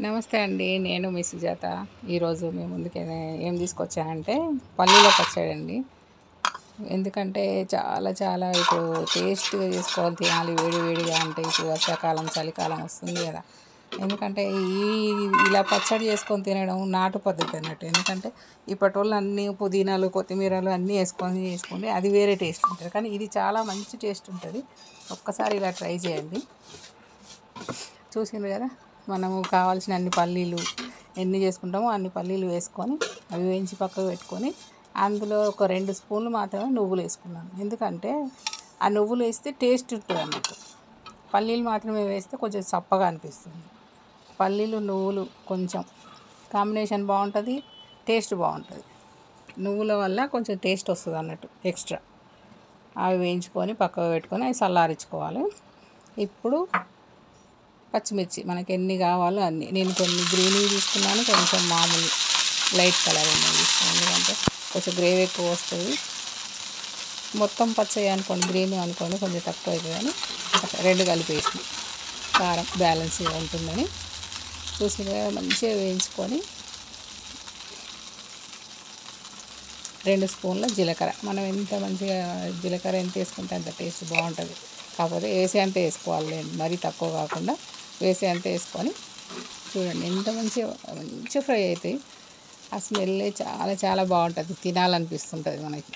నమస్తే అండి. నేను మీ సుజాత. ఈరోజు మీ ముందుకి ఏం తీసుకొచ్చానంటే పల్లీల పచ్చడి అండి. ఎందుకంటే చాలా ఇప్పుడు టేస్ట్‌గా చేసుకోవాలి, తినాలి వేడి వేడిగా. అంటే ఇప్పుడు వర్షాకాలం, చలికాలం వస్తుంది కదా! ఎందుకంటే ఇలా పచ్చడి చేసుకొని తినడం నాటు పద్ధతి అన్నట్టు. ఎందుకంటే ఇప్పటోళ్ళు అన్నీ పుదీనాలు, కొత్తిమీరలు అన్నీ చేసుకోండి అది వేరే టేస్ట్ ఉంటుంది. కానీ ఇది చాలా మంచి టేస్ట్ ఉంటుంది. ఒక్కసారి ఇలా ట్రై చేయండి. చూసిండ్రు కదా, మనము కావాల్సిన అన్ని పల్లీలు ఎన్ని చేసుకుంటామో అన్ని పల్లీలు వేసుకొని అవి వేయించి పక్కకు పెట్టుకొని అందులో ఒక 2 స్పూన్లు మాత్రమే నువ్వులు వేసుకున్నాను. ఎందుకంటే ఆ నువ్వులు వేస్తే టేస్ట్ ఉంటుంది అన్నట్టు. పల్లీలు మాత్రమే వేస్తే కొంచెం చప్పగా అనిపిస్తుంది. పల్లీలు నువ్వులు కొంచెం కాంబినేషన్ బాగుంటుంది, టేస్ట్ బాగుంటుంది. నువ్వుల వల్ల కొంచెం టేస్ట్ వస్తుంది అన్నట్టు ఎక్స్ట్రా. అవి వేయించుకొని పక్కకు పెట్టుకొని అవి చల్లారించుకోవాలి. ఇప్పుడు పచ్చిమిర్చి మనకి ఎన్ని కావాలో అన్ని, నేను కొన్ని గ్రీన్ తీసుకున్నాను, కొంచెం మామూలు లైట్ కలర్ ఉన్నాయి తీసుకున్నాను. ఎందుకంటే కొంచెం గ్రేవీ ఎక్కువ వస్తుంది. మొత్తం పచ్చయి అనుకోండి, గ్రీన్ అనుకోండి కొంచెం తక్కువ అవుతుంది అని 2 కలిపేసిన, కారం బ్యాలెన్స్గా ఉంటుందని. చూసి మంచిగా వేయించుకొని 2 స్పూన్ల జీలకర్ర. మనం ఎంత మంచిగా జీలకర్ర ఎంత వేసుకుంటే అంత టేస్ట్ బాగుంటుంది. కాకపోతే వేసే అంత వేసుకోవాలి, మరీ తక్కువ కాకుండా వేసే అంత వేసుకొని చూడండి ఎంత మంచిగా ఫ్రై అవుతాయి. ఆ స్మెల్లే చాలా బాగుంటుంది, తినాలనిపిస్తుంటుంది మనకి.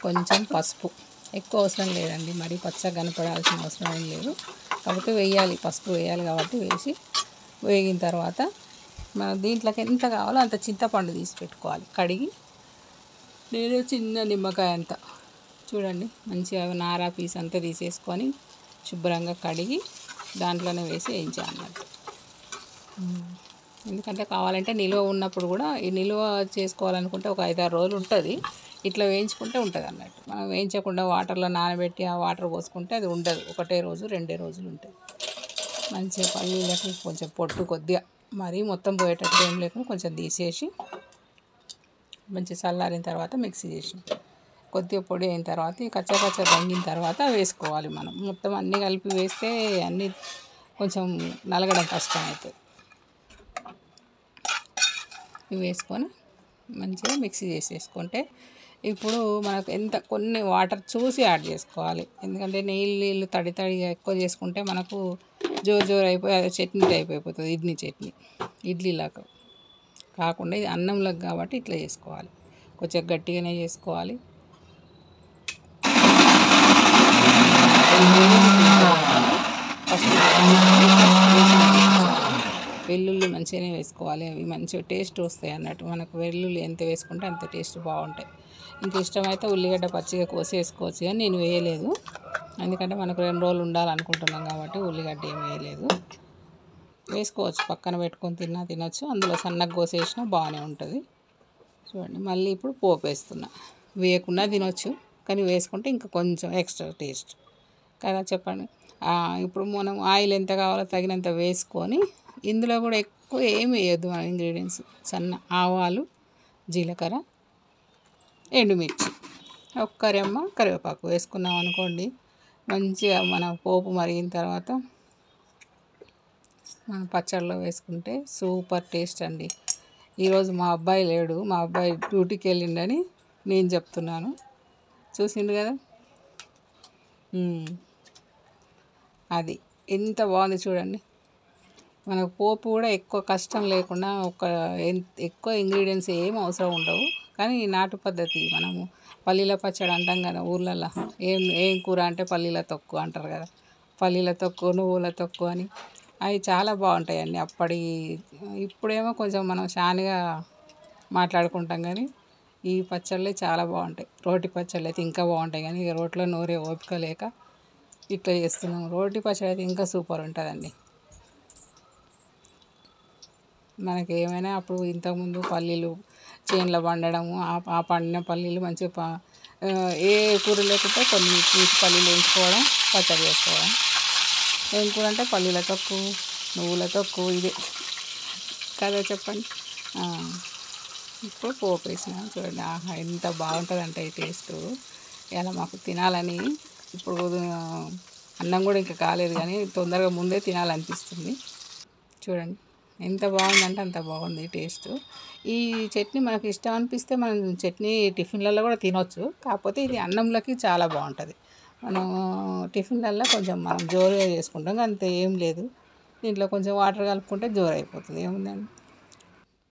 కొంచెం పసుపు, ఎక్కువ అవసరం లేదండి, మరీ పచ్చగా కనపడాల్సిన అవసరం ఏం లేదు. కాకపోతే వేయాలి, పసుపు వేయాలి కాబట్టి వేసి వేగిన తర్వాత మన దీంట్లోకి ఎంత కావాలో అంత చింతపండు తీసి పెట్టుకోవాలి కడిగి. నేను చిన్న నిమ్మకాయ అంత చూడండి మంచిగా నారా పీస్ అంతా తీసేసుకొని శుభ్రంగా కడిగి దాంట్లోనే వేసి వేయించాలి అన్నట్టు. ఎందుకంటే కావాలంటే నిల్వ ఉన్నప్పుడు కూడా ఈ నిల్వ చేసుకోవాలనుకుంటే ఒక 5-6 రోజులు ఉంటుంది. ఇట్లా వేయించుకుంటే ఉంటుంది అన్నట్టు. మనం వేయించకుండా వాటర్లో నానబెట్టి ఆ వాటర్ పోసుకుంటే అది ఉండదు, 1 రోజు 2 రోజులు ఉంటుంది. మంచిగా పల్లీలకి కొంచెం పొట్టు కొద్దిగా, మరీ మొత్తం పోయేటట్టు ఏం లేకుండా కొంచెం తీసేసి మంచిగా చల్లారిన తర్వాత మిక్సీ చేసి కొద్దిగా పొడి అయిన తర్వాత ఈ కచ్చా దంగిన తర్వాత వేసుకోవాలి. మనం మొత్తం అన్నీ కలిపి వేస్తే అన్నీ కొంచెం నలగడం కష్టం అవుతుంది. ఇవి వేసుకొని మంచిగా మిక్సీ చేసేసుకుంటే ఇప్పుడు మనకు కొన్ని వాటర్ చూసి యాడ్ చేసుకోవాలి. ఎందుకంటే నీళ్ళు తడిగా ఎక్కువ చేసుకుంటే మనకు జోరు అయిపోయి అదే చట్నీ టైప్ అయిపోతుంది, ఇడ్లీలాగా కాకుండా ఇది అన్నంలోకి కాబట్టి ఇట్లా చేసుకోవాలి. కొంచెం గట్టిగానే చేసుకోవాలి. వెల్లుల్లి మంచిగానే వేసుకోవాలి, అవి మంచిగా టేస్ట్ వస్తాయి అన్నట్టు. మనకు వెల్లుల్లి ఎంత వేసుకుంటే అంత టేస్ట్ బాగుంటాయి. ఇంకా ఇష్టమైతే ఉల్లిగడ్డ పచ్చిగా కోసి వేసుకోవచ్చు, కానీ నేను వేయలేదు. ఎందుకంటే మనకు 2 రోజులు ఉండాలనుకుంటున్నాం కాబట్టి ఉల్లిగడ్డ ఏం వేయలేదు. వేసుకోవచ్చు, పక్కన పెట్టుకొని తినచ్చు. అందులో సన్నగా కోసేసినా బాగానే ఉంటుంది. చూడండి మళ్ళీ ఇప్పుడు పోపు వేస్తున్నా. వేయకుండా తినొచ్చు, కానీ వేసుకుంటే ఇంకా కొంచెం ఎక్స్ట్రా టేస్ట్ కదా, చెప్పండి. ఇప్పుడు మనం ఆయిల్ ఎంత కావాలో తగినంత వేసుకొని ఇందులో కూడా ఎక్కువ ఏమి వేయద్దు. మన ఇంగ్రీడియంట్స్ ఆవాలు, జీలకర్ర, ఎండుమిర్చి, ఒక్క రెమ్మ కరివేపాకు వేసుకున్నాం అనుకోండి. మంచిగా మన పోపు మరిగిన తర్వాత మన పచ్చడిలో వేసుకుంటే సూపర్ టేస్ట్ అండి. ఈరోజు మా అబ్బాయి లేడు, మా అబ్బాయి డ్యూటీకి వెళ్ళిండని నేను చెప్తున్నాను. చూసిండు కదా, అది ఎంత బాగుంది చూడండి. మనకు పోపు కూడా ఎక్కువ కష్టం లేకుండా ఎక్కువ ఇంగ్రీడియంట్స్ ఏం అవసరం ఉండవు. కానీ ఈ నాటు పద్ధతి, మనము పల్లీల పచ్చడి అంటాం కదా ఊర్లలో. ఏం కూర అంటే పల్లీల తొక్కు అంటారు కదా, పల్లీల తొక్కు, నువ్వుల తొక్కు అని. అవి చాలా బాగుంటాయండి. ఇప్పుడేమో కొంచెం మనం షాన్గా మాట్లాడుకుంటాం, కానీ ఈ పచ్చళ్ళే చాలా బాగుంటాయి. రోటి పచ్చళ్ళు అయితే ఇంకా బాగుంటాయి, కానీ ఇక రోట్లో నూరే ఓపిక లేక ఇట్లా చేస్తున్నాం. రోటి పచ్చడి అయితే ఇంకా సూపర్ ఉంటుందండి. మనకి ఏమైనా అప్పుడు ఇంతకుముందు పల్లీలు చేనులో పండడము, ఆ పండిన పల్లీలు మంచిగా ఏ కూర లేకుంటే కొన్ని తీసి పల్లీలు వేయించుకోవడం, పచ్చడి చేసుకోవడం. ఏం కూర అంటే పల్లీల తొక్కు, నువ్వుల తొక్కు, ఇదే కదా, చెప్పండి. ఇప్పుడు పోపు వేసినా చూడండి, ఎంత బాగుంటుందంటే ఈ టేస్ట్. ఇలా మాకు తినాలని, ఇప్పుడు అన్నం కూడా ఇంకా కాలేదు కానీ తొందరగా ముందే తినాలనిపిస్తుంది. చూడండి ఎంత బాగుందంటే అంత బాగుంది టేస్ట్. ఈ చట్నీ మనకు ఇష్టం అనిపిస్తే మనం చట్నీ టిఫిన్లలో కూడా తినొచ్చు. కాకపోతే ఇది అన్నంలోకి చాలా బాగుంటుంది. మనం టిఫిన్లలో కొంచెం మనం జోరుగా చేసుకుంటాం, అంతే, ఏం లేదు. దీంట్లో కొంచెం వాటర్ కలుపుకుంటే జోరు అయిపోతుంది, ఏముందండి.